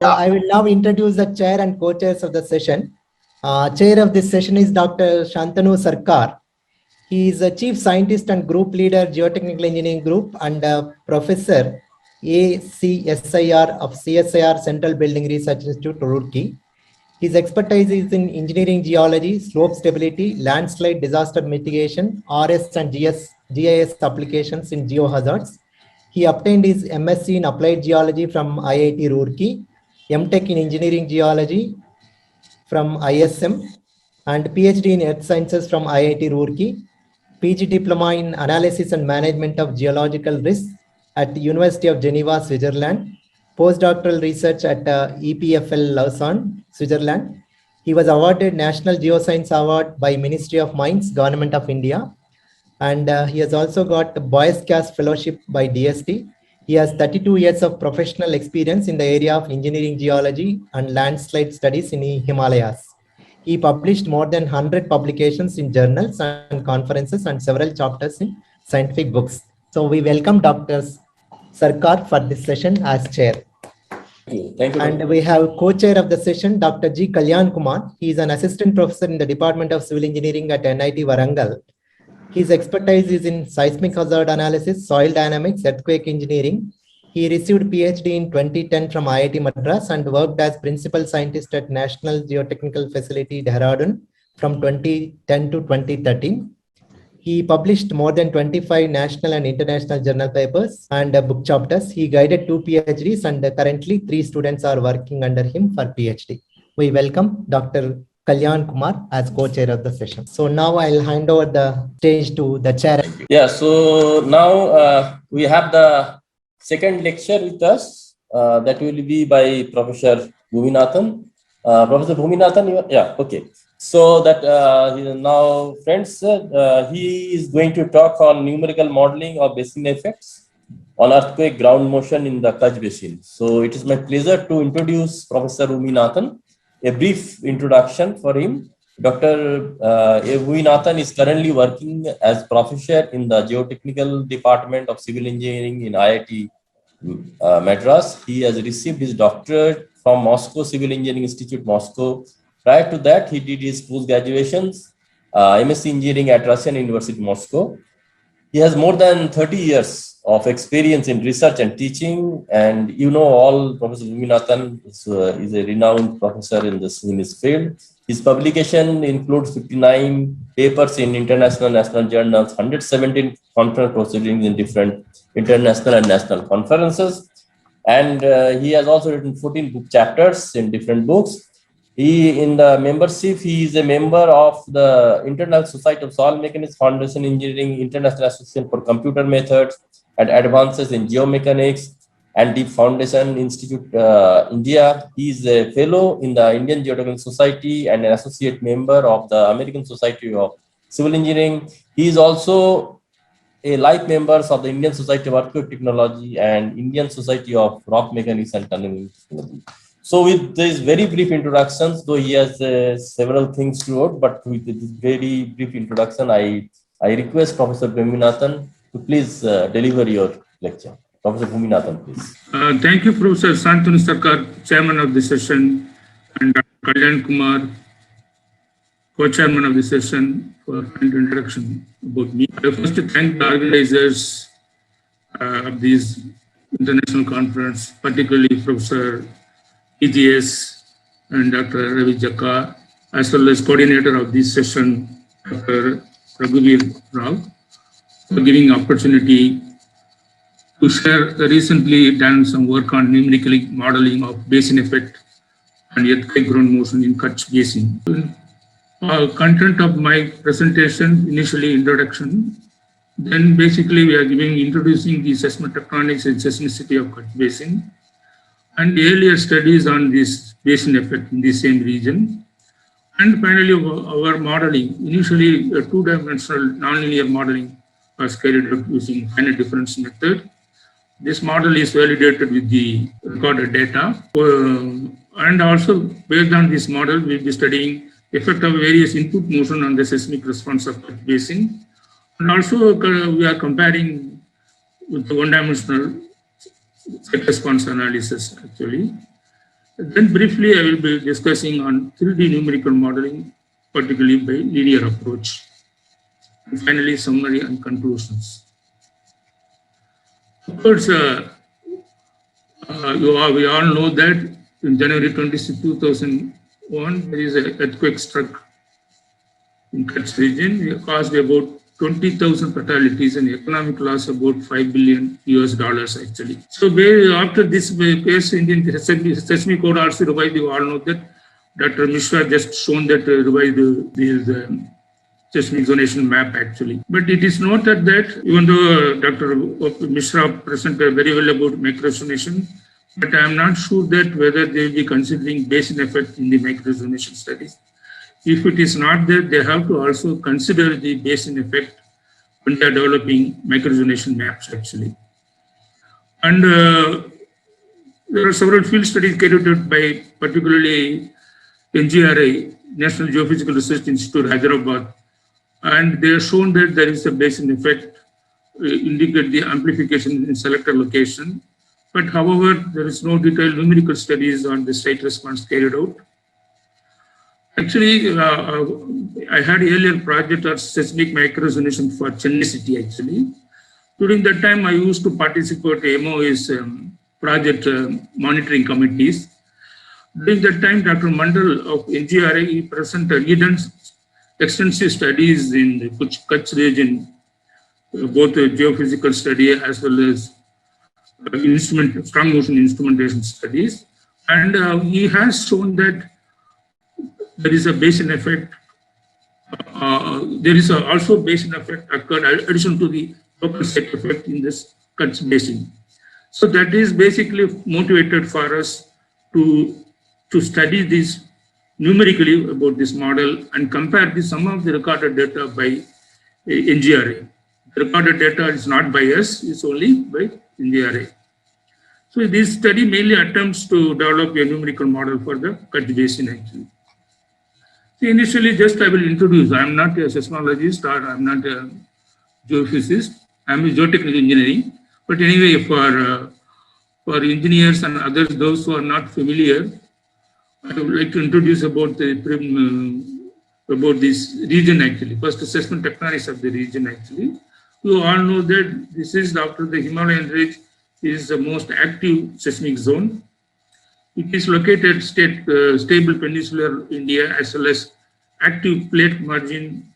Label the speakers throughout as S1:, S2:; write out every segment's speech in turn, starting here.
S1: I will now introduce the chair and co-chairs of the session. Chair of this session is Dr. Shantanu Sarkar. He is a chief scientist and group leader, Geotechnical Engineering Group, and professor ACSIR of CSIR Central Building Research Institute, Roorkee. His expertise is in engineering geology, slope stability, landslide disaster mitigation, RS and GIS applications in geohazards. He obtained his MSc in applied geology from IIT Roorkee, MTech in engineering geology from ISM, and PhD in earth sciences from IIT Roorkee, PG diploma in analysis and management of geological risks at the University of Geneva, Switzerland, postdoctoral research at EPFL Lausanne, Switzerland. He was awarded National Geoscience Award by Ministry of Mines, Government of India. And he has also got the Boyce-Kass Fellowship by DST. He has 32 years of professional experience in the area of engineering geology and landslide studies in the Himalayas. He published more than 100 publications in journals and conferences and several chapters in scientific books. So we welcome Dr. Sarkar for this session as chair.
S2: Thank you.
S1: And we have co-chair of the session, Dr. G. Kalyan Kumar. He is an assistant professor in the Department of Civil Engineering at NIT Warangal. His expertise is in seismic hazard analysis, soil dynamics, earthquake engineering. He received PhD in 2010 from IIT Madras and worked as principal scientist at National Geotechnical Facility, Dehradun from 2010 to 2013. He published more than 25 national and international journal papers and book chapters. He guided 2 PhDs and currently 3 students are working under him for PhD. We welcome Dr. Kalyan Kumar as co-chair of the session. So now I'll hand over the stage to the chair.
S2: Yeah, so now we have the second lecture with us. That will be by Professor Bhuminathan. Professor Bhuminathan, yeah, okay. So that now, friends, he is going to talk on numerical modeling of basin effects on earthquake ground motion in the Kutch Basin. So it is my pleasure to introduce Professor Bhuminathan. A brief introduction for him. Dr. Bhuminathan is currently working as professor in the Geotechnical Department of Civil Engineering in IIT Madras. He has received his doctorate from Moscow Civil Engineering Institute, Moscow. Prior to that, he did his post-graduations, MSc Engineering at Russian University, Moscow. He has more than 30 years of experience in research and teaching, and you know all Professor Bhuminathan is a renowned professor in his field. His publication includes 59 papers in international national journals, 117 conference proceedings in different international and national conferences, and he has also written 14 book chapters in different books. In the membership, he is a member of the International Society of Soil Mechanics, Foundation Engineering, International Association for Computer Methods and Advances in Geomechanics, and Deep Foundation Institute, India. He is a fellow in the Indian Geotechnical Society and an associate member of the American Society of Civil Engineering. He is also a life member of the Indian Society of Earthquake Technology and Indian Society of Rock Mechanics and Tunneling Technology. So with these very brief introductions, though he has several things to note, but with this very brief introduction, I request Professor Bhuminathan to please deliver your lecture. Professor Bhuminathan, please.
S3: Thank you, Professor Shantanu Sarkar, chairman of the session, and Dr. Kalyan Kumar, co-chairman of the session, for an introduction about me. I first thank the organizers of this international conference, particularly Professor EGS and Dr. Ravi Jakka, as well as coordinator of this session, Dr. Raghuveer Rao, for giving opportunity to share the recently done some work on numerical modeling of basin effect and earthquake ground motion in Kutch Basin. Content of my presentation, initially introduction, then basically we are introducing the seismotectonics and seismicity of Kutch Basin, and earlier studies on this basin effect in the same region. And finally, our modeling, initially a two-dimensional nonlinear modeling was carried out using finite difference method. This model is validated with the recorded data. And also based on this model, we'll be studying effect of various input motion on the seismic response of Kutch Basin. And also we are comparing with the one-dimensional site response analysis actually. Then briefly, I will be discussing on 3D numerical modeling, particularly by linear approach. And finally, summary and conclusions. Of course, we all know that in January 26, 2001, there is an earthquake struck in Kutch region. It caused about 20,000 fatalities and economic loss about $5 billion actually. So after this case, Indian seismic code also revised. You all know that Dr. Mishra just shown that revised this seismic zonation map actually. But it is noted that even though Dr. Mishra presented very well about microzonation, but I am not sure that whether they will be considering basin effect in the microzonation studies. If it is not there, they have to also consider the basin effect when they are developing microzonation maps actually. And there are several field studies carried out by particularly NGRI, National Geophysical Research Institute, Hyderabad, and they have shown that there is a basin effect, indicate the amplification in selected location. But however, there is no detailed numerical studies on the site response carried out. Actually, I had earlier project of seismic microzonation for Chennai city actually. During that time, I used to participate in MOA's project monitoring committees. During that time, Dr. Mandal of NGRI presented, he done extensive studies in the Kutch region, both geophysical study as well as strong motion instrumentation studies. And he has shown that there is a basin effect. There is also basin effect occurred in addition to the local site effect in this Kutch basin. So that is basically motivated for us to study this numerically about this model and compare some of the recorded data by NGRI. The recorded data is not by us, it's only by NGRI. So this study mainly attempts to develop a numerical model for the Kutch basin actually. So initially, just I will introduce, I am not a seismologist or I am not a geophysicist, I am a geotechnical engineering. But anyway, for engineers and others, those who are not familiar, I would like to introduce about this region actually. First, assessment technologies of the region actually. You all know that this is after the Himalayan ridge is the most active seismic zone. It is located stable peninsular India as well as active plate margin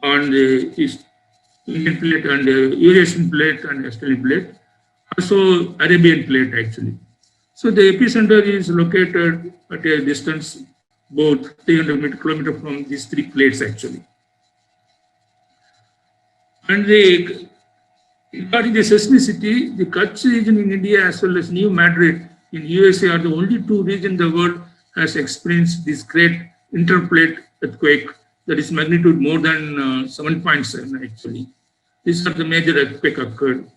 S3: on the Indian plate and Eurasian plate and Australian plate, also Arabian plate actually. So the epicenter is located at a distance about 300 kilometers from these three plates actually. And regarding the seismicity, the Kutch region in India as well as New Madrid in USA are the only two regions in the world has experienced this great interplate earthquake that is magnitude more than 7.7 actually. These are the major earthquake occurred.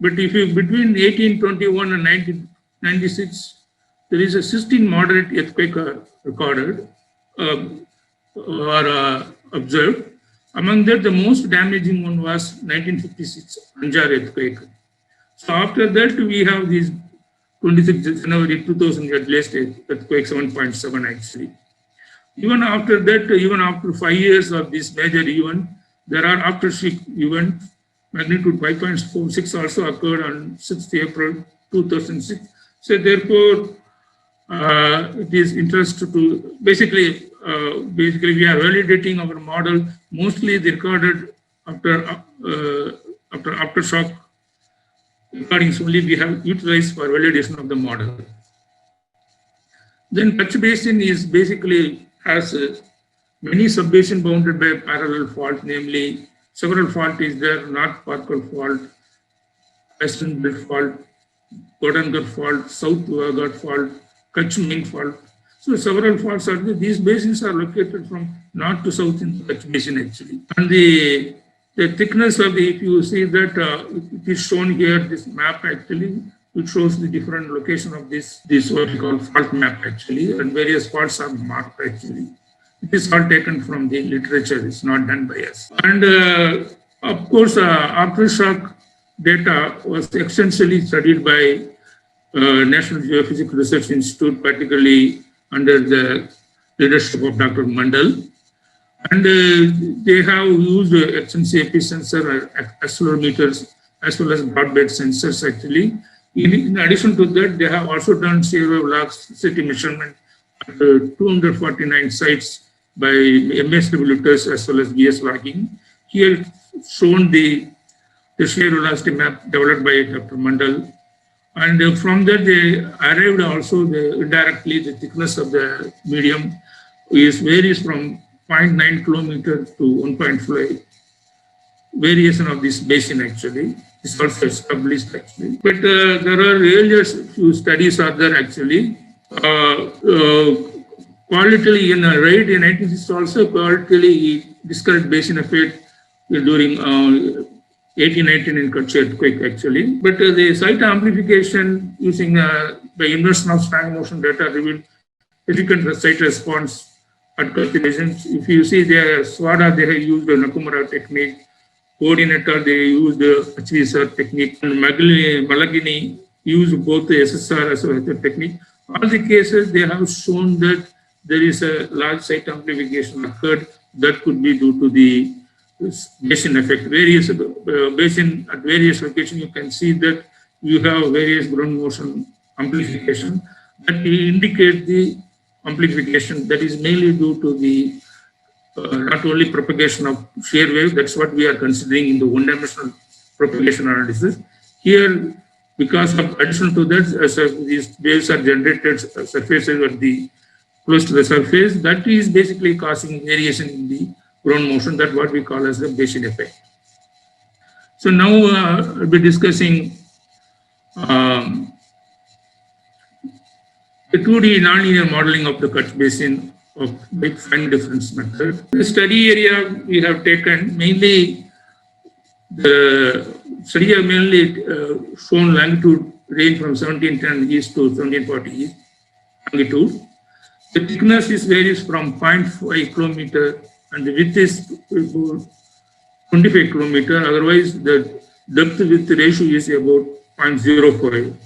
S3: But if you between 1821 and 1996, there is a 16 moderate earthquake recorded or observed. Among that, the most damaging one was 1956 Anjar earthquake. So after that, we have these 26 January 2000 latest earthquake 7.7 actually. Even after that, even after 5 years of this major event, there are aftershock events. Magnitude 5.46 also occurred on 6th April 2006. So therefore, it is interesting to basically we are validating our model. Mostly they recorded after aftershock recordings only we have utilized for validation of the model. Then Kutch basin is basically has many sub-basin bounded by parallel fault, namely several fault is there, North Parkal fault, Western Belt fault, Kodangar fault, South Wagad fault, Kutch Main fault. So several faults are there. These basins are located from north to south in the Kutch basin actually. And the thickness of the, if you see that it is shown here, this map actually, which shows the different location of this what we call fault map actually, and various faults are marked actually. It is all taken from the literature, it's not done by us. And of course, aftershock data was extensively studied by National Geophysical Research Institute, particularly under the leadership of Dr. Mandal. And they have used HMCAP sensor, accelerometers, as well as broadband sensors actually. In addition to that, they have also done shear wave city measurement at 249 sites by MSW tests as well as BS logging. Here shown the shear velocity map developed by Dr. Mandal. And from that, they arrived also indirectly the thickness of the medium varies from 0.9 kilometer to 1.5. Variation of this basin actually is also established actually. But there are earlier few studies are there actually. Qualitatively in right in 1960 also qualitatively discovered basin effect during 1819 in Kutch earthquake actually. But the site amplification using the inversion of strong motion data revealed significant site response at Kutch regions. If you see the SWADA, they have used the Nakamura technique. Coordinator, they used the HVSR technique. And Malagini used both the SSR as well as the technique. All the cases, they have shown that there is a large site amplification occurred that could be due to the basin effect. Various basin at various locations, you can see that you have various ground motion amplification that indicate the amplification that is mainly due to the not only propagation of shear wave, that's what we are considering in the one-dimensional propagation analysis. Here, because of addition to that, these waves are generated surfaces at the close to the surface, that is basically causing variation in the ground motion. That's what we call as the basin effect. So now I'll be discussing the 2D nonlinear modeling of the Kutch Basin of big fine difference method. The study area we have taken mainly shown longitude range from 1710 east to 1740 east longitude. The thickness varies from 0.5 kilometer and the width is 25 kilometer. Otherwise, the depth width ratio is about 0.05.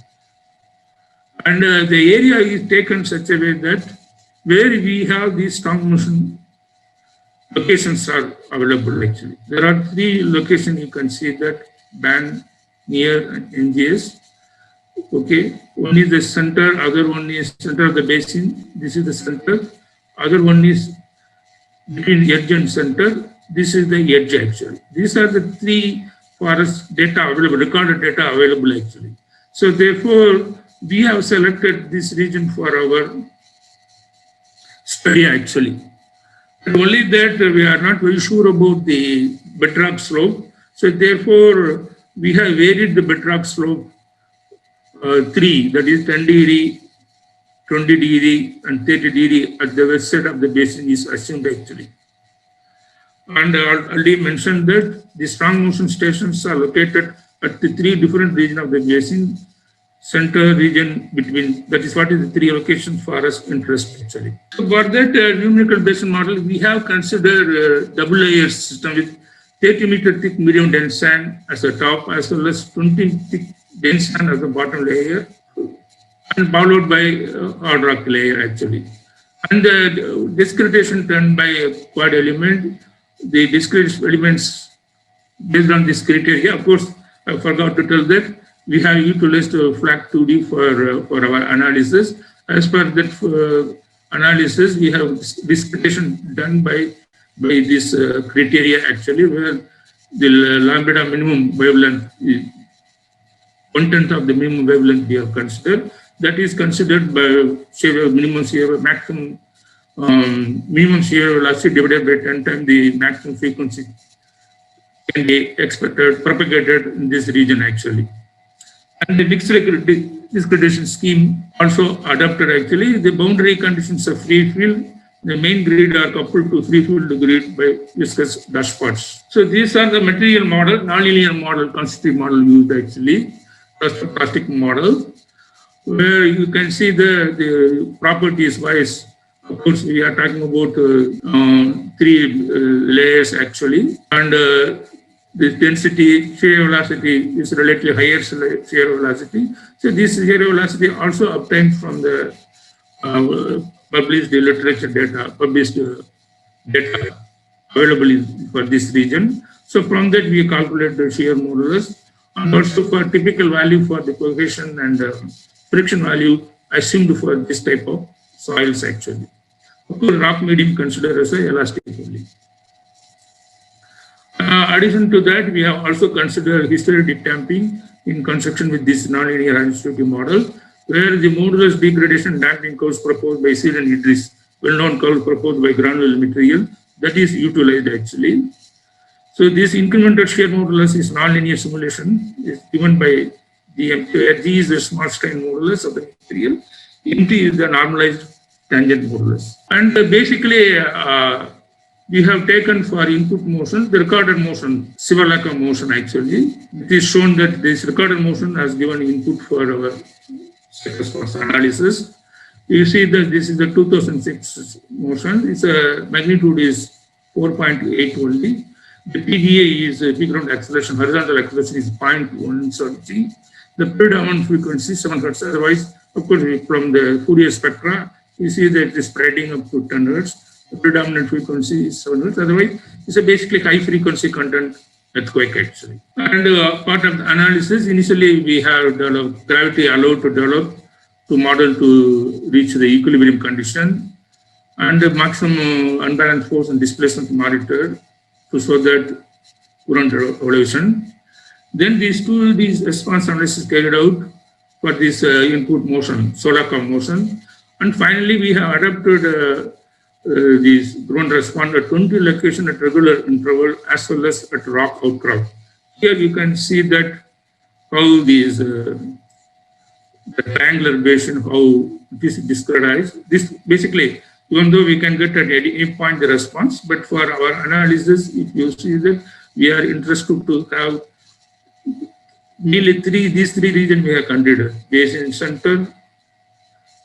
S3: And the area is taken such a way that where we have these strong motion locations are available actually. There are 3 locations you can see that band, near and NGS. Okay, one is the center, other one is center of the basin. This is the center. Other one is between edge and center. This is the edge actually. These are the 3 forest data available, recorded data available actually. So therefore, we have selected this region for our study actually. And only that we are not very sure about the bedrock slope. So therefore, we have varied the bedrock slope 3, that is 10 degree, 20 degree and 30 degree at the west side of the basin is assumed actually. And I already mentioned that the strong motion stations are located at the 3 different regions of the basin. Center region between, that is what is the 3 locations for us interest actually. So for that numerical basin model, we have considered double layer system with 30 meter thick medium dense sand as the top as well as 20 thick dense sand as the bottom layer and followed by hard rock layer actually. And the discretion done by a quad element, the discrete elements based on this criteria. Of course, I forgot to tell that we have utilized FLAC 2D for our analysis. As per that analysis, we have discretion done by this criteria actually, where the lambda minimum wavelength is 1/10 of the minimum wavelength we have considered. That is considered by minimum shear maximum minimum shear velocity divided by 10 times the maximum frequency can be expected propagated in this region actually. And the mixed discretization scheme also adapted actually. The boundary conditions of free field, the main grid are coupled to free field grid by viscous dashpots. So these are the material model, nonlinear model, constitutive model used actually, plastic model, where you can see the properties wise. Of course, we are talking about 3 layers actually, and the density, shear velocity is relatively higher shear velocity. So this shear velocity also obtained from the published literature data, data available for this region. So from that we calculate the shear modulus, and also for typical value for the cohesion and friction value assumed for this type of soils actually. Of course, rock medium considered as a elastic only. Addition to that, we have also considered hysteretic damping in construction with this nonlinear anisotropic model, where the modulus degradation damping curves proposed by Seed and Idris, well-known curve proposed by granular material, that is utilized actually. So this incremental shear modulus is nonlinear simulation is given by the where G is the small strain modulus of the material, MT is the normalized tangent modulus. And basically, we have taken for input motion the recorded motion, Sivalaka motion actually. It is shown that this recorded motion has given input for our surface analysis. You see that this is the 2006 motion. Its magnitude is 4.8 only. The PGA is peak ground acceleration, horizontal acceleration is 0.1 G. The predominant frequency 7 Hz. Otherwise, of course, from the Fourier spectra, you see that it is spreading up to 10 Hz. The predominant frequency is 7 Hz. Otherwise, it's a basically high frequency content earthquake actually. And part of the analysis, initially we have developed gravity allowed to develop to model to reach the equilibrium condition, and the maximum unbalanced force and displacement monitored to show that current elevation. Then these response analysis carried out for this input motion, Solaka motion. And finally, we have adapted these ground response at 20 location at regular interval as well as at rock outcrop. Here you can see that how these the triangular basin, how this is described. This basically, even though we can get at any point the response, but for our analysis, if you see that we are interested to have nearly these three regions we have considered: basin center,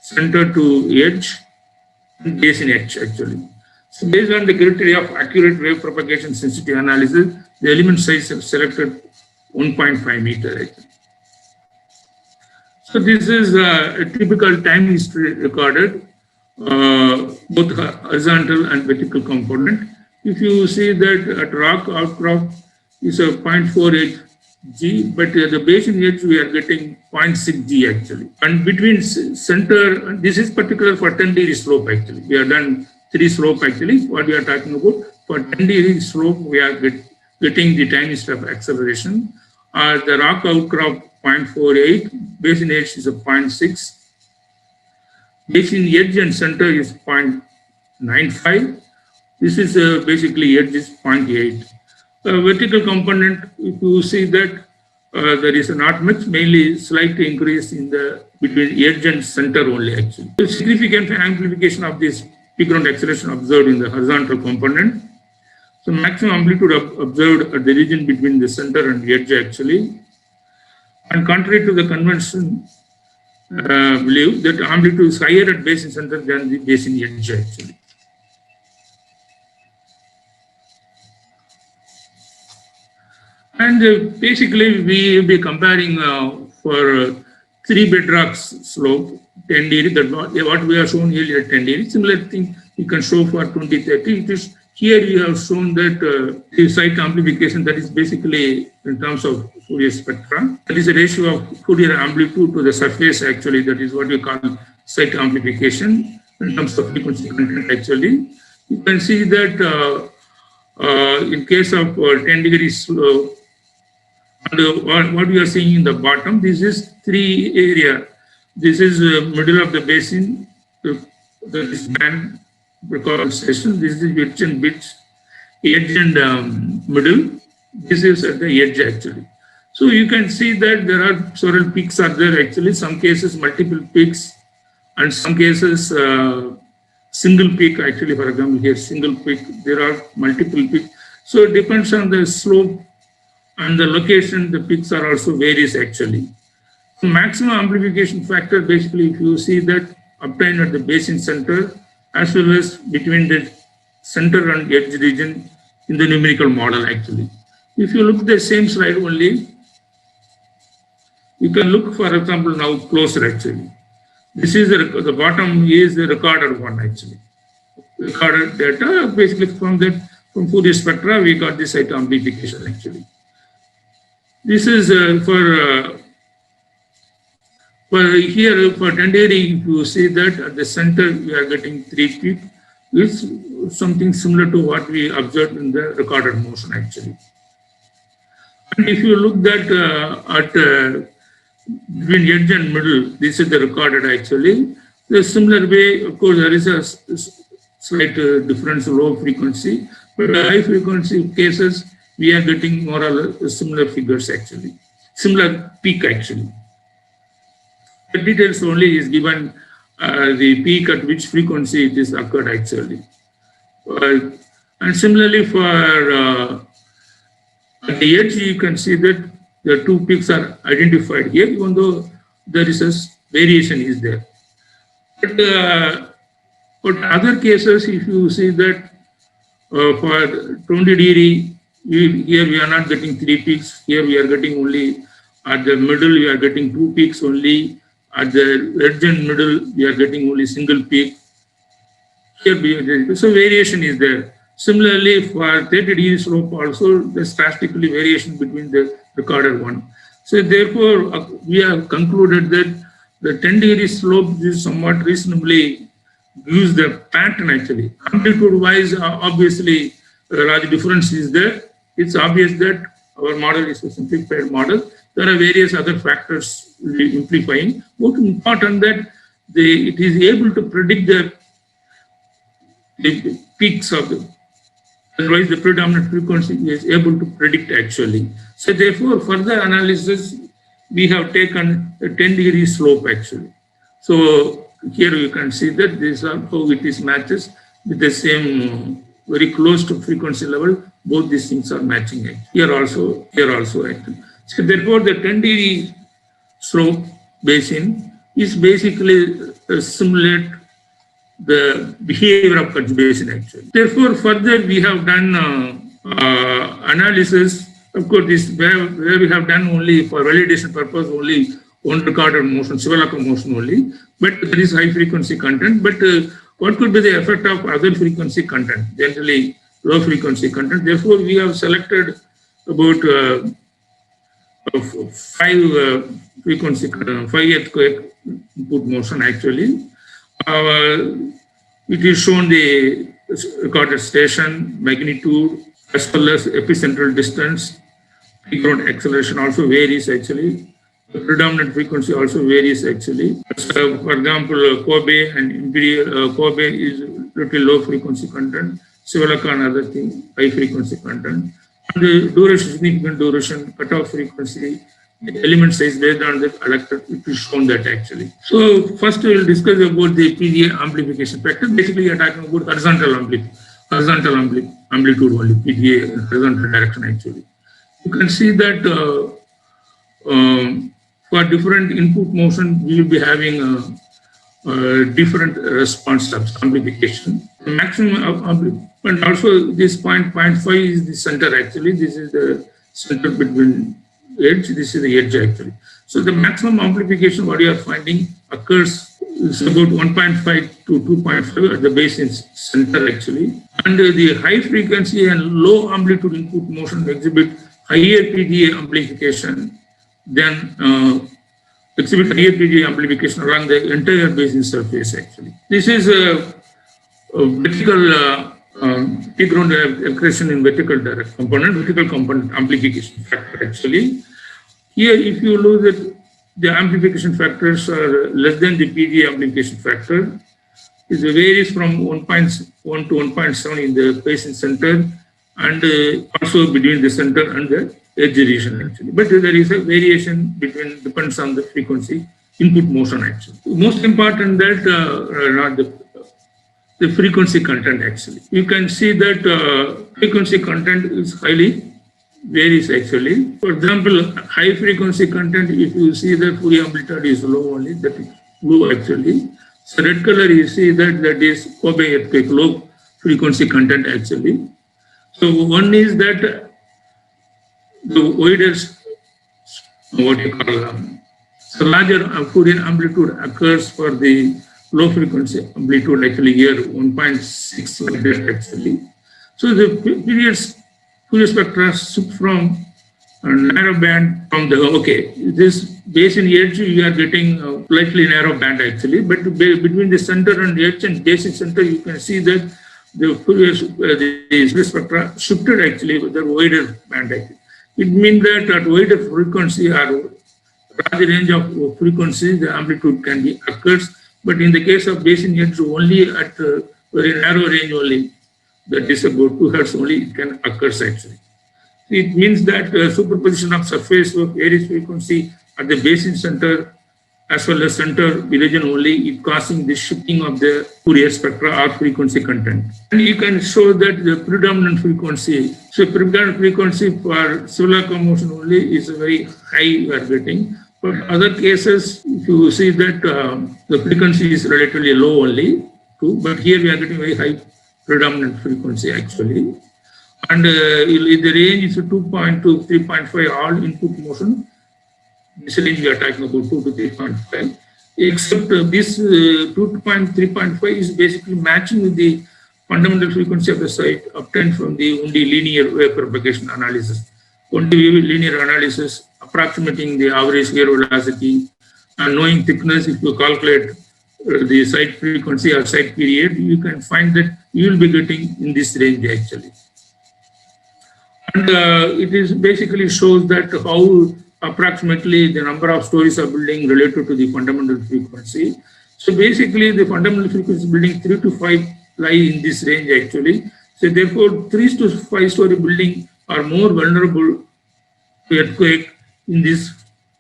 S3: center to edge, and basin edge actually. So based on the criteria of accurate wave propagation sensitivity analysis, the element size is selected 1.5 meter actually. So this is a typical time history recorded, both horizontal and vertical component. If you see that at rock outcrop is a 0.48 G, but the basin edge we are getting 0.6 G actually. And between center, this is particular for 10-degree slope actually. We have done 3 slope actually, what we are talking about. For 10-degree slope, we are getting the time history of acceleration. The rock outcrop 0.48, basin edge is a 0.6. Basin edge and center is 0.95. This is basically edge is 0.8. Vertical component, if you see that there is not much, mainly slight increase in the between edge and center only actually. The significant amplification of this peak ground acceleration observed in the horizontal component. So maximum amplitude observed at the region between the center and edge actually. And contrary to the convention belief that amplitude is higher at basin center than the basin edge actually. And basically we will be comparing for 3 bedrocks slope 10 degree, that what we have shown here at 10 degree. Similar thing you can show for 2030. It is here we have shown that the site amplification, that is basically in terms of Fourier spectra. That is a ratio of Fourier amplitude to the surface actually. That is what we call site amplification in terms of frequency content actually. You can see that in case of 10 degree slope, and what we are seeing in the bottom, this is 3 area. This is middle of the basin, this band record session. This is edge and bits, edge and middle. This is at the edge actually. So you can see that there are several peaks are there actually. Some cases multiple peaks, and some cases single peak actually. For example, here single peak. There are multiple peaks. So it depends on the slope and the location. The peaks are also varies actually. So maximum amplification factor basically, if you see that obtained at the basin center as well as between the center and edge region in the numerical model actually. If you look at the same slide only, you can look, for example, now closer actually. This is the bottom is the recorded one actually. Recorded data, basically from Fourier spectra, we got this site amplification actually. This is for here for 10 degree, if you see that at the center we are getting 3 peak, it's something similar to what we observed in the recorded motion actually. And if you look that at between edge and middle, this is the recorded actually. The similar way, of course, there is a slight difference, low frequency, but high frequency cases, we are getting more or less similar figures actually, similar peak actually. The details only is given the peak at which frequency it is occurred actually. And similarly for at the edge, you can see that the 2 peaks are identified here, even though there is a variation is there. But other cases, if you see that for 20 degree, here we are not getting 3 peaks. Here we are getting only at the middle, we are getting 2 peaks only. At the edge and middle, we are getting only single peak. Here, so variation is there. Similarly, for 30 degree slope also, there's drastically variation between the recorded one. So therefore, we have concluded that the 10 degree slope is somewhat reasonably gives the pattern actually. Amplitude wise, obviously, a large difference is there. It's obvious that our model is a simplified model. There are various other factors amplifying. Most important that it is able to predict the peaks of the, otherwise the predominant frequency is able to predict actually. So therefore, further analysis, we have taken a 10 degree slope actually. So here you can see that this is how it is matches with the same very close to frequency level. Both these things are matching here also actually. So therefore, the 10 degree slope basin is basically simulate the behavior of Kutch basin actually. Therefore, further we have done analysis. Of course, this where we have done only for validation purpose only one recorded motion, Shivalaka motion only, but there is high frequency content. But what could be the effect of other frequency content? Generally, low frequency content. Therefore, we have selected about 5 frequency, 5 earthquake input motion actually. It is shown the recorded station, magnitude, as well as epicentral distance. Ground acceleration also varies actually. The predominant frequency also varies actually. So, for example, Kobe and Imperial, Kobe is little low frequency content. Shivalaka and other thing, high frequency content. And the duration, significant duration, cutoff frequency, the element size based on the electric, it is shown that actually. So first we will discuss about the PGA amplification factor. Basically, we are talking about horizontal amplitude only, PGA horizontal direction actually. You can see that for different input motion, we will be having different response types, amplification. The maximum and also this 0.5 is the center actually. This is the center between edge. This is the edge actually. So the maximum amplification what you are finding occurs is about 1.5 to 2.5 at the basin center actually. And the high frequency and low amplitude input motion exhibit higher PGA amplification than exhibit higher PGA amplification along the entire basin surface actually. This is a vertical peak ground accretion in vertical component amplification factor actually. Here, if you look at the amplification factors are less than the PGA amplification factor, it varies from 1.1 to 1.7 in the basin center and also between the center and the edge region actually. But there is a variation between, depends on the frequency input motion actually. Most important that not the frequency content actually. You can see that frequency content is highly varies actually. For example, high frequency content, if you see that Fourier amplitude is low only, that is low actually. So red color you see that is Kobe earthquake, low frequency content actually. So one is that the wider, what you call, so larger Fourier amplitude occurs for the low frequency amplitude, actually here 1.6 like that actually. So the Fourier spectra shift from a narrow band from the, okay, this basin edge you are getting a slightly narrow band actually, but between the center and edge and basic center you can see that the Fourier spectra shifted actually with the wider band actually. It means that at wider frequency or large range of frequencies, the amplitude can be occurs, but in the case of basin edge, only at a very narrow range only, that is about 2 Hz only, it can occurs actually. It means that superposition of surface of various frequency at the basin center as well as center region only, it causing the shifting of the Fourier spectra or frequency content. And you can show that the predominant frequency, so predominant frequency for civil locomotion only is a very high you are getting. But other cases, if you see that the frequency is relatively low only, too, but here we are getting very high predominant frequency actually. And the range is 2.2 to 3.5 all input motion. This range we are talking about 2 to 3.5. Except this 2 to 3.5 is basically matching with the fundamental frequency of the site obtained from the only linear wave propagation analysis. Only linear analysis approximating the average air velocity and knowing thickness. If you calculate the site frequency or site period, you can find that you will be getting in this range actually. And it is basically shows that how approximately the number of stories of building related to the fundamental frequency. So basically the fundamental frequency building 3 to 5 lie in this range actually. So therefore 3 to 5 story building are more vulnerable to earthquake in this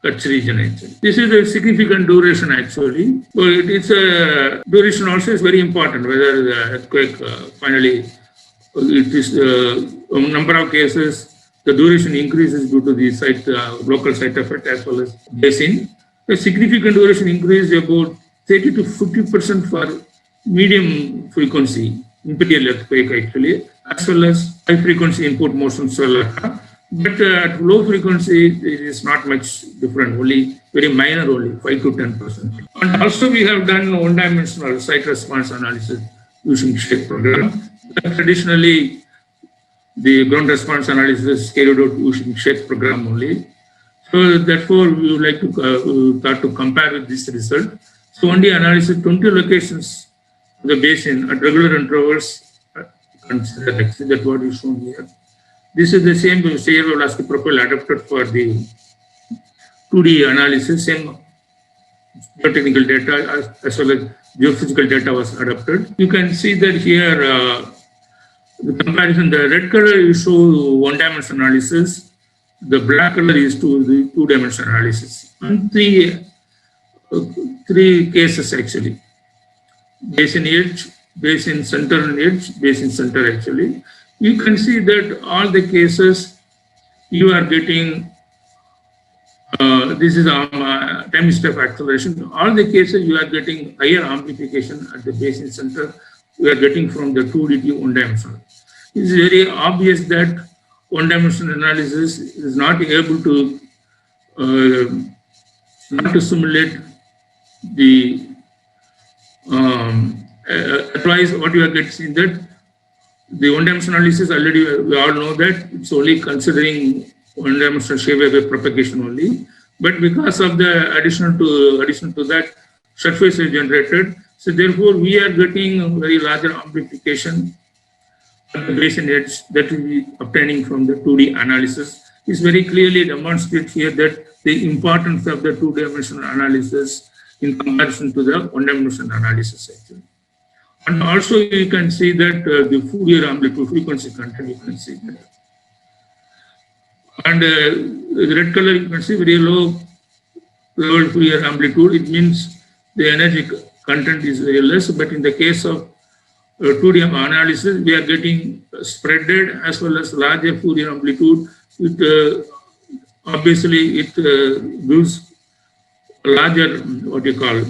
S3: Kutch region actually. This is a significant duration actually. So it's a duration also is very important whether the earthquake finally it is number of cases the duration increases due to the site local site effect as well as basin. A significant duration increase about 30 to 50% for medium frequency imperial earthquake actually, as well as high frequency input motion solar. But at low frequency, it is not much different, only very minor, only 5 to 10%. And also we have done one-dimensional site response analysis using SHAKE program. Traditionally, the ground response analysis carried out using SHAKE program only. So therefore, we would like to start to compare with this result. So only analysis 20 locations of the basin at regular intervals considered. That's what is shown here. This is the same air velocity profile adapted for the 2D analysis. Same geotechnical data as well as geophysical data was adapted. You can see that here the comparison, the red color is show one-dimensional analysis, the black color is to the two-dimensional analysis. And three cases actually. Basin edge, basin center and edge, basin center actually. You can see that all the cases you are getting, this is time step acceleration. All the cases you are getting higher amplification at the basin center, you are getting from the 2D to one-dimensional. It is very obvious that one-dimensional analysis is not able to simulate the otherwise what you are getting that the one-dimensional analysis already we all know that it's only considering one-dimensional shape wave propagation only, but because of the addition to that surface is generated, so therefore we are getting a very larger amplification at the basin edge that we will be obtaining from the 2D analysis. Is very clearly demonstrates here that the importance of the two-dimensional analysis in comparison to the one-dimensional analysis actually. And also you can see that the Fourier amplitude frequency content, you can see that. And the red color, you can see very low level Fourier amplitude. It means the energy content is very less, but in the case of 2D analysis, we are getting spreaded as well as larger Fourier amplitude. It obviously it gives a larger what you call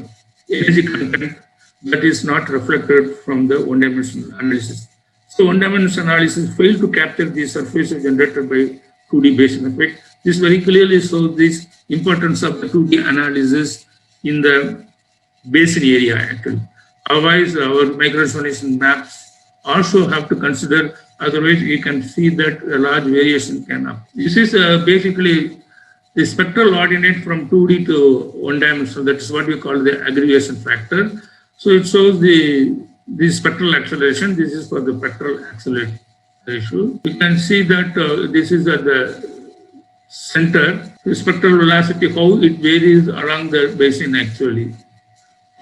S3: energy content that is not reflected from the one-dimensional analysis. So one-dimensional analysis failed to capture the surfaces generated by 2D basin effect. This very clearly shows this importance of the 2D analysis in the basin area actually. Otherwise, our microresonance maps also have to consider, otherwise we can see that a large variation can happen. This is basically the spectral ordinate from 2D to 1 dimensional. That is what we call the aggregation factor. So it shows the spectral acceleration. This is for the spectral acceleration. You can see that this is at the center, the spectral velocity, how it varies along the basin actually.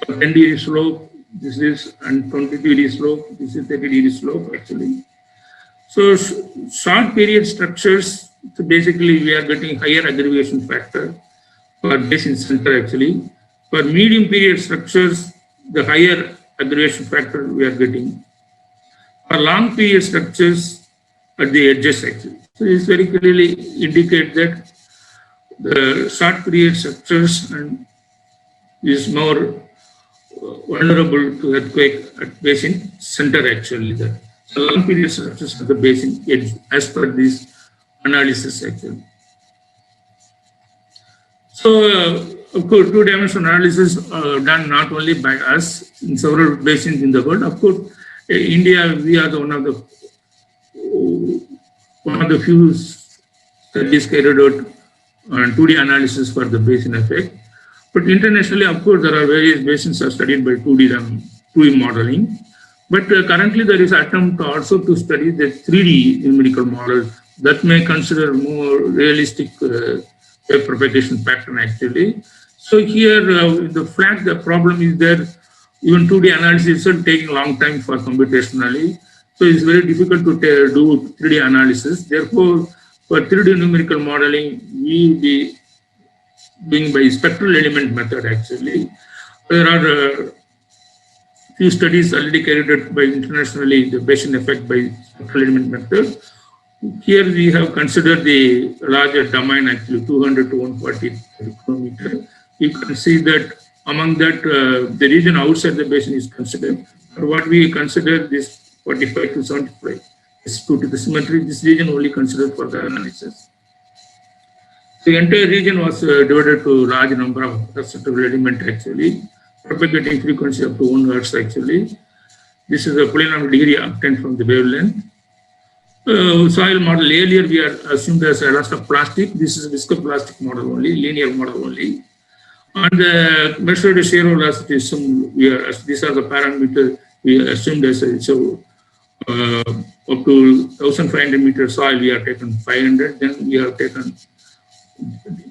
S3: 10 degree slope, this is, and 20 degree slope, this is 30 degree slope actually. So short period structures, so basically we are getting higher aggregation factor for basin center actually. For medium period structures, the higher aggregation factor we are getting. For long period structures at the edges actually. So this very clearly indicate that the short period structures and is more vulnerable to earthquake at basin center actually. The long period structures at the basin edge as per this analysis actually. So of course, 2-dimensional analysis done not only by us in several basins in the world. Of course, India, we are one of the few studies carried out on 2D analysis for the basin effect. But internationally, of course, there are various basins are studied by 2D modeling. But currently, there is an attempt also to study the 3D numerical model that may consider more realistic wave propagation pattern actually. So here, the problem is that even 2D analysis is taking a long time for computationally. So it's very difficult to do 3D analysis. Therefore, for 3D numerical modeling, we will be doing by spectral element method actually. There are few studies already carried out by internationally, the basin effect by spectral element method. Here we have considered the larger domain actually 200 to 140 kilometers. You can see that among that the region outside the basin is considered. But what we consider this 45 to 75 is due to the symmetry. This region only considered for the analysis. The entire region was divided to large number of perceptible element actually, propagating frequency up to 1 Hertz actually. This is a polynomial degree obtained from the wavelength. Soil model earlier we are assumed as elastoplastic. This is a viscoplastic model only, linear model only. And measured shear velocity, these are the parameters we assumed as up to 1,500 meter soil we have taken 500, then we have taken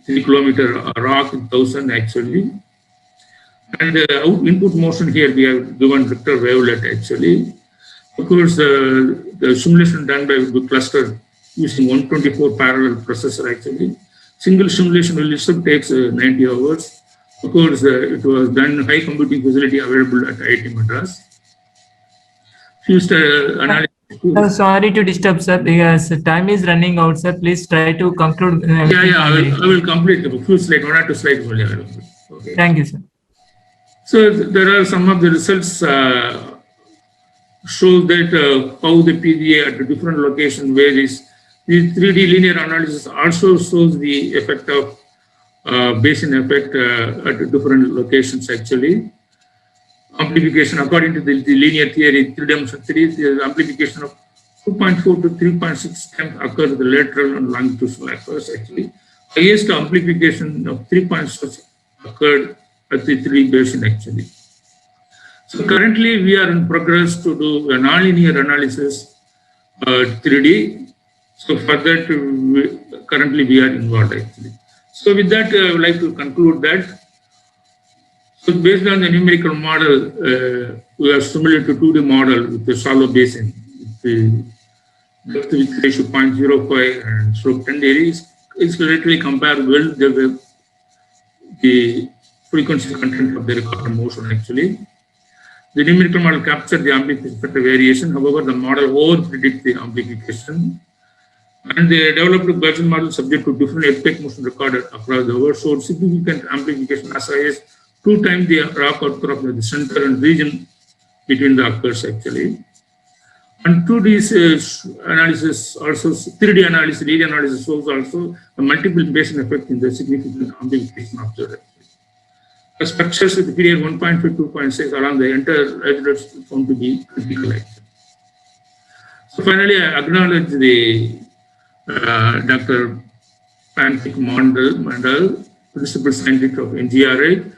S3: 3 kilometer rock 1,000 actually. And input motion here we have given vector wavelet actually. Of course, the simulation done by the cluster using 124 parallel processor actually. Single simulation will itself takes 90 hours. Of course, it was done high computing facility available at IIT Madras. Analysis.
S4: Sorry to disturb, sir, because time is running out, sir. Please try to conclude.
S3: I will complete a few slides, 1 or 2 slides only available. Okay.
S4: Thank you, sir.
S3: So there are some of the results show that how the PGA at the different location varies. The 3D linear analysis also shows the effect of basin effect at different locations actually. Amplification according to the linear theory, 3-dimensional theory, the amplification of 2.4 to 3.6 times occurs at the lateral and longitudinal axis actually. Highest amplification of 3.6 occurred at the 3D basin actually. So currently we are in progress to do a nonlinear analysis 3D. So for that, currently we are involved actually. So with that, I would like to conclude that. So based on the numerical model, we are similar to 2D model with the shallow basin. With the depth width ratio 0.05 and slope 10 degrees is relatively comparable with the frequency content of the record motion actually. The numerical model captures the amplification variation. However, the model over-predicts the amplification. And the developed Gaussian model subject to different earthquake motion recorded across the world showed significant amplification as high as 2 times the rock outcrop of the center and region between the occurs actually. And 2D analysis also, 3D analysis, 3D analysis shows also a multiplication effect in the significant amplification observed. The structures with the period 1.5 to 2.6 along the entire edge is found to be critical. So finally, I acknowledge the Dr. Patrick Mandal, principal scientist of NGRA.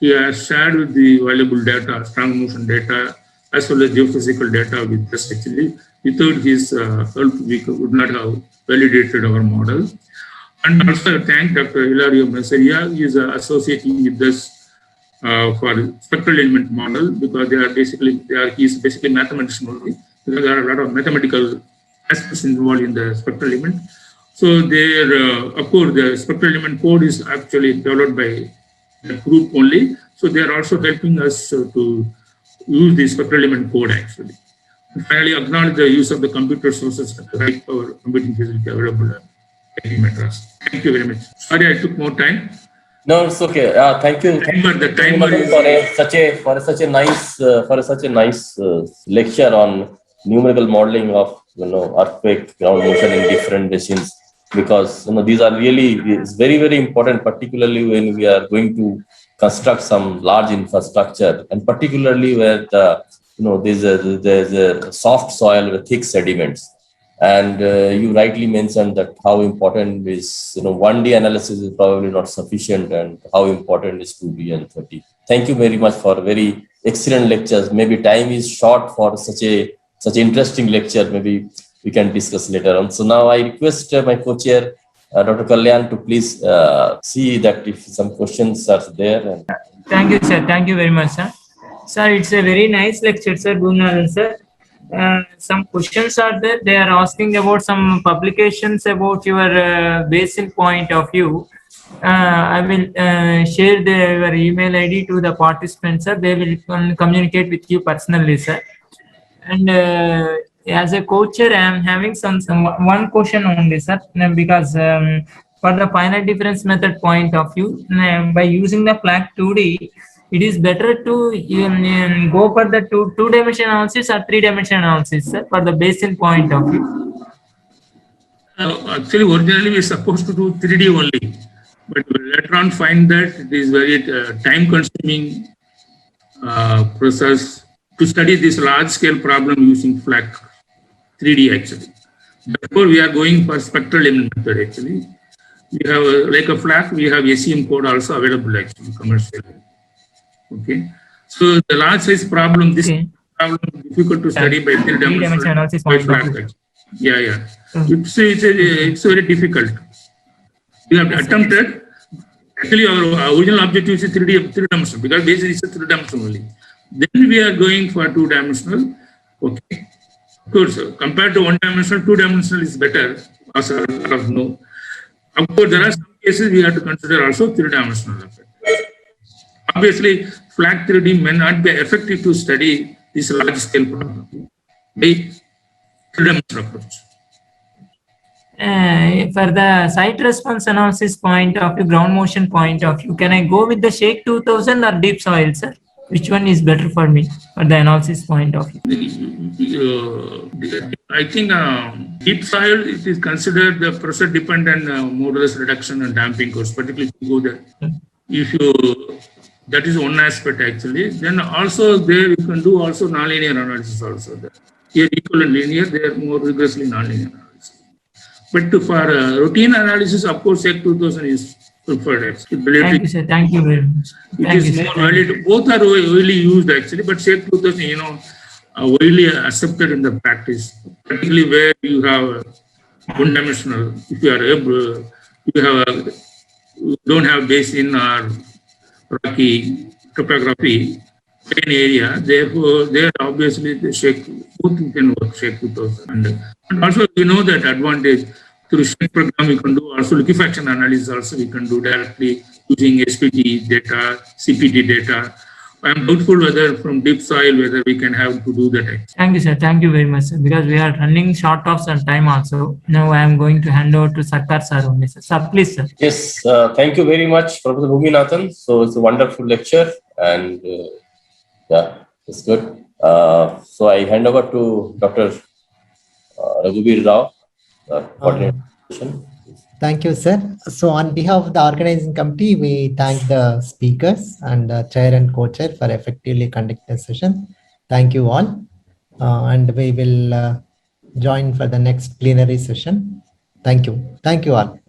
S3: He has shared with the valuable data, strong motion data, as well as geophysical data with us actually. Without his help, we would not have validated our model. And also thank Dr. Hilario Masseria. He is associating with us for spectral element model because he is basically mathematician only, because there are a lot of mathematical aspects involved in the spectral element. So there, of course, the spectral element code is actually developed by the group only. So they are also helping us to use the spectral element code actually. And finally, acknowledge the use of the computer sources at the high power computing facility available at Madras. Thank you very much. Sorry, I took more time.
S2: No, it's okay. Thank you.
S3: The timer is
S2: for such a nice lecture on numerical modeling of earthquake ground motion in different machines, because these are really, it's very, very important, particularly when we are going to construct some large infrastructure, and particularly where there's a soft soil with thick sediments. And you rightly mentioned that how important is 1D analysis is probably not sufficient, and how important is 2D and 3D. Thank you very much for very excellent lectures. Maybe time is short for such interesting lecture. Maybe we can discuss later on. So now I request my co-chair, Dr. Kalyan, to please see that if some questions are there.
S4: Thank you, sir. Thank you very much, sir. Sir, it's a very nice lecture, sir. Bhuminathan, sir. Some questions are there. They are asking about some publications about your basin point of view. I will share your email ID to the participants, sir. They will communicate with you personally, sir. And as a co-chair, I am having one question only, sir, because for the finite difference method point of view, by using the flat 2D, it is better to go for the two-dimensional analysis or three-dimensional analysis, sir, for the basin point of view.
S3: Actually, originally we are supposed to do 3D only, but later on find that it is very time-consuming process to study this large-scale problem using FLAC 3D actually. Therefore, we are going for spectral element method actually. We have like a FLAC, we have SEM code also available actually commercially. Okay, so the large size problem, this problem is difficult to study by three-dimensional analysis. Yeah. It's very difficult. We have attempted. Actually, our original objective is three-dimensional because basically it's a three-dimensional only. Then we are going for two-dimensional. Okay, of course, compared to one-dimensional, two-dimensional is better. As of know. Of course, there are some cases we have to consider also three-dimensional. Obviously, flat 3D may not be effective to study this large-scale problem by three-dimensional approach.
S4: For the site response analysis point of view, ground motion point of view, can I go with the Shake 2000 or deep soil, sir? Which one is better for me for the analysis point of view?
S3: I think deep soil, it is considered the pressure-dependent modulus reduction and damping course, particularly if you go there. If you that is one aspect actually. Then also there you can do also nonlinear analysis also. Here equal and linear, they are more rigorously nonlinear analysis. But for routine analysis, of course, Shake 2000 is preferred.
S4: Thank you, sir. Thank you very much.
S3: It is more valid. Both are widely used actually, but Shake 2000, are widely accepted in the practice, particularly where you have one-dimensional. If you are able, you don't have basin or rocky topography plain area, therefore there obviously the Shake both can work Shake 2000. And also we know that advantage through Shake program we can do also liquefaction analysis also we can do directly using SPT data, CPT data. I am doubtful whether from deep soil whether we can have to do that.
S4: Thank you, sir. Thank you very much, sir. Because we are running short of some time also. Now I am going to hand over to Sarkar sir only, sir. Sir, please, sir.
S2: Yes, thank you very much, Professor Bhuminathan. So it's a wonderful lecture, and yeah, it's good. So I hand over to Dr. Raghubir Rao, coordination.
S1: Thank you, sir. So on behalf of the organizing committee, we thank the speakers and the chair and co-chair for effectively conducting the session. Thank you all. And we will join for the next plenary session. Thank you. Thank you all.